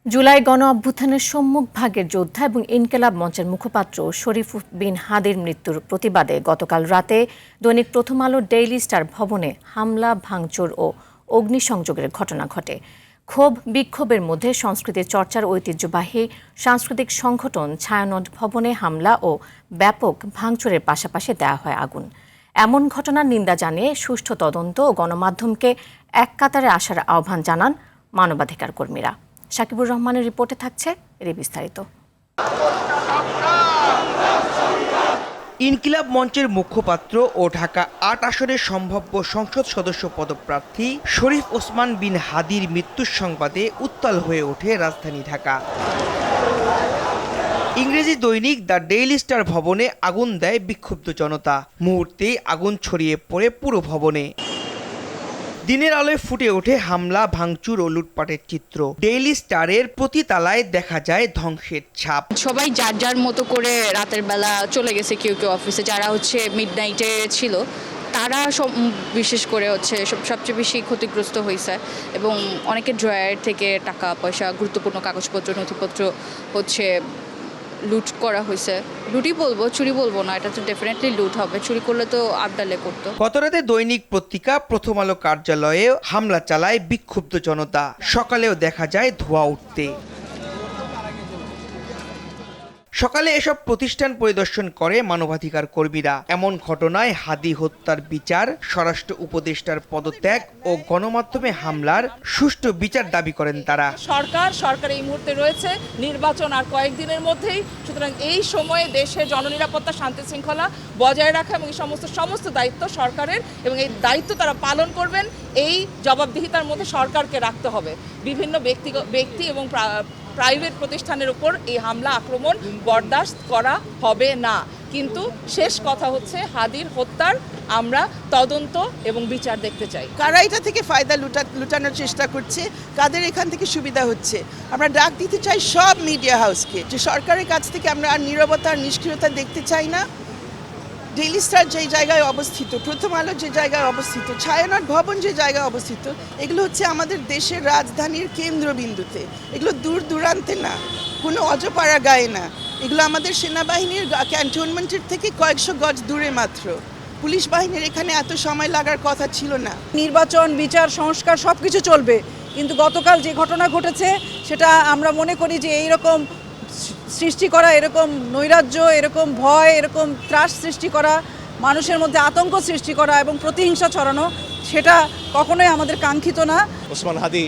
জুলাই গণ অভ্যুত্থানের সম্মুখ ভাগের যোদ্ধা এবং ইনকিলাব মঞ্চের মুখপাত্র শরীফ বিন হাদির মৃত্যুর প্রতিবাদে গতকাল রাতে দৈনিক প্রথম আলো ডেইলি স্টার ভবনে হামলা, ভাঙচুর ও অগ্নিসংযোগের ঘটনা ঘটে। ক্ষোভ বিক্ষোভের মধ্যে সংস্কৃতির চর্চার ঐতিহ্যবাহী সাংস্কৃতিক সংগঠন ছায়ানট ভবনে হামলা ও ব্যাপক ভাঙচুরের পাশাপাশি দেওয়া হয় আগুন। এমন ঘটনার নিন্দা জানিয়ে সুষ্ঠু তদন্ত ও গণমাধ্যমকে এক কাতারে আসার আহ্বান জানান মানবাধিকার কর্মীরা। শাকিবুর রহমানের রিপোর্টে থাকছে এর বিস্তারিত। ইনকিলাব মঞ্চের মুখপাত্র ও ঢাকা ৮ আসনের সম্ভাব্য সংসদ সদস্য পদপ্রার্থী শরীফ ওসমান বিন হাদির মৃত্যুর সংবাদে উত্তাল হয়ে ওঠে রাজধানী ঢাকা। ইংরেজি দৈনিক দ্য ডেইলি স্টার ভবনে আগুন দেয় বিক্ষুব্ধ জনতা। মুহূর্তেই আগুন ছড়িয়ে পড়ে পুরো ভবনে। দিনের আলোয় ফুটে ওঠে হামলা, ভাঙচুর ও লুটপাটের চিত্র। ডেইলি স্টারের প্রতি তালায় দেখা যায় ধ্বংসের ছাপ। সবাই যার যার মতো করে রাতের বেলা চলে গেছে, কেউ কেউ অফিসে, যারা মিডনাইটে ছিল তারা বিশেষ করে সবচেয়ে বেশি ক্ষতিগ্রস্ত হয়েছে এবং অনেকের ড্রয়ার থেকে টাকা পয়সা, গুরুত্বপূর্ণ কাগজপত্র, নথিপত্র লুট করা হয়েছে। লুটই বলবো, চুরি বলবো না, এটা তো ডেফিনেটলি লুট হবে। চুরি করলে তো আবদালে করতো। গতরাতে দৈনিক পত্রিকা প্রথম আলো কার্যালয়ে হামলা চালায় বিক্ষুব্ধ জনতা। সকালেও দেখা যায় ধোঁয়া উঠতে। সকালে এসব প্রতিষ্ঠান পরিদর্শন করে মানবাধিকার কর্মীরা। এমন ঘটনায় হাদি হত্যার বিচার, স্বরাষ্ট্র উপদেষ্টার পদত্যাগ ও গণমাধ্যমে হামলার সুষ্ঠু বিচার দাবি করেন তারা। সরকার এই মুহূর্তে রয়েছে, নির্বাচন আর কয়েকদিনের মধ্যেই। সুতরাং এই সময়ে দেশে জননিরাপত্তা, শান্তি শৃঙ্খলা বজায় রাখা এবং এই সমস্ত দায়িত্ব সরকারের, এবং এই দায়িত্ব তারা পালন করবেন। এই জবাবদিহিতার মধ্যে সরকারকে রাখতে হবে। বিভিন্ন ব্যক্তি এবং প্রাইভেট প্রতিষ্ঠানের উপর এই হামলা, আক্রমণ বরদাস্ত করা হবে না। কিন্তু শেষ কথা হচ্ছে, হাদির হত্যার আমরা তদন্ত এবং বিচার দেখতে চাই। কারা এটা থেকে ফায়দা লুটানোর চেষ্টা করছে, কাদের এখান থেকে সুবিধা হচ্ছে, আমরা ডাক দিতে চাই সব মিডিয়া হাউসকে যে সরকারের কাছ থেকে আমরা আর নীরবতা আর নিষ্ক্রিয়তা দেখতে চাই না। ডেইলি স্টার যে জায়গায় অবস্থিত, প্রথম আলো যে জায়গায় অবস্থিত, ছায়ানট ভবন যে জায়গায় অবস্থিত, এগুলো হচ্ছে আমাদের দেশের রাজধানীর কেন্দ্রবিন্দুতে। এগুলো দূর দূরান্তে না, কোনো অজপাড়া গায়ে না। এগুলো আমাদের সেনাবাহিনীর ক্যান্টনমেন্টের থেকে কয়েকশো গজ দূরে মাত্র। পুলিশ বাহিনীর এখানে এত সময় লাগার কথা ছিল না। নির্বাচন, বিচার, সংস্কার সব কিছু চলবে, কিন্তু গতকাল যে ঘটনা ঘটেছে সেটা আমরা মনে করি যে এইরকম সৃষ্টি করা, এরকম নৈরাজ্য, এরকম ভয়, এরকম ত্রাস সৃষ্টি করা, মানুষের মধ্যে আতঙ্ক সৃষ্টি করা এবং প্রতিহিংসা ছড়ানো, সেটা কখনোই আমাদের কাঙ্ক্ষিত না। ওসমান হাদি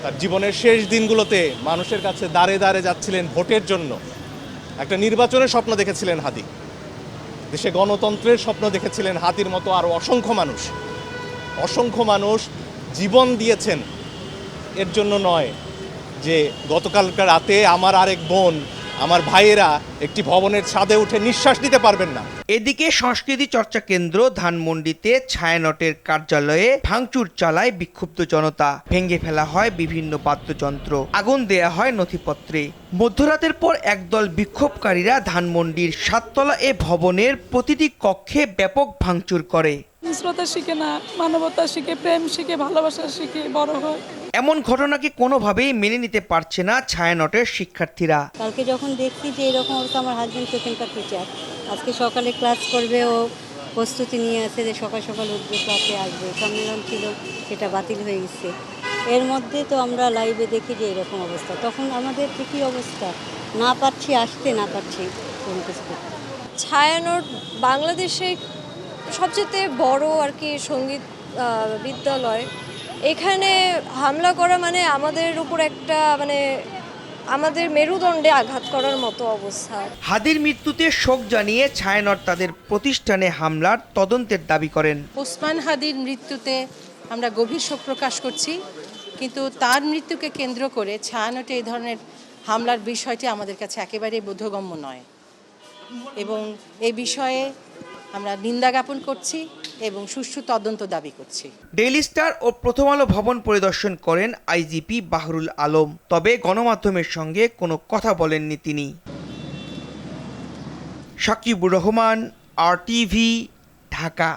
তার জীবনের শেষ দিনগুলোতে মানুষের কাছে দাঁড়ে দাঁড়ে যাচ্ছিলেন ভোটের জন্য। একটা নির্বাচনের স্বপ্ন দেখেছিলেন হাদি, দেশে গণতন্ত্রের স্বপ্ন দেখেছিলেন। হাদির মতো আরও অসংখ্য মানুষ জীবন দিয়েছেন এর জন্য নয় যে গতকালকার রাতে আমার আরেক বোন, আমার ভাইয়েরা একটি ভবনের ছাদে উঠে নিঃশ্বাস নিতে পারবেন না। এদিকে সংস্কৃতি চর্চা কেন্দ্র ধানমন্ডিতে ছায়ানটের কার্যালয়ে ভাঙচুর চালায় বিক্ষুব্ধ জনতা। ভেঙে ফেলা হয় বিভিন্ন বাদ্যযন্ত্র, আগুন দেয়া হয় নথিপত্রে। মধ্যরাতের পর একদল বিক্ষোভকারীরা ধানমন্ডির ৭ তলা এ ভবনের প্রতিটি কক্ষে ব্যাপক ভাঙচুর করে। শ্রদ্ধা শিখে না, মানবতা শিখে, প্রেম শিখে, ভালোবাসা শিখে বড় হয়। এমন ঘটনাকে কোনোভাবেই মেনে নিতে পারছে না ছায়ানটের শিক্ষার্থীরা। কালকে যখন দেখছি যে এরকম অবস্থা, আমার হাজবেন্ড সেখানকার টিচার, আজকে সকালে ক্লাস করবে, ও প্রস্তুতি নিয়ে আছে যে সকাল সকাল উঠবে, ক্লাসে আসবে। সম্মেলন ছিল, সেটা বাতিল হয়ে গেছে। এর মধ্যে তো আমরা লাইভে দেখি যে এরকম অবস্থা, তখন আমাদের ঠিকই অবস্থা, না পারছি আসতে, না পারছি কোনো কিছু করতে। ছায়ানট বাংলাদেশে সবচেয়ে বড় সঙ্গীত বিদ্যালয়। এখানে হামলা করা মানে আমাদের উপর একটা আমাদের মেরুদণ্ডে আঘাত করার মতো অবস্থা। হাদির মৃত্যুতে শোক জানিয়ে ছায়ানট তাদের প্রতিষ্ঠানে হামলার তদন্তের দাবি করেন। ওসমান হাদির মৃত্যুতে আমরা গভীর শোক প্রকাশ করছি, কিন্তু তার মৃত্যুকে কেন্দ্র করে ছায়ানটে এই ধরনের হামলার বিষয়টি আমাদের কাছে একেবারেই বোধগম্য নয় এবং এই বিষয়ে আমরা নিন্দা জ্ঞাপন করছি এবং সুষ্ঠু তদন্ত দাবি করছি। ডেইলি স্টার ও প্রথম আলো ভবন পরিদর্শন করেন আইজিপি বাহরুল আলম, তবে গণমাধ্যমের সঙ্গে কোনো কথা বলেননি তিনি। শাকিবুর রহমান, RTV, ঢাকা।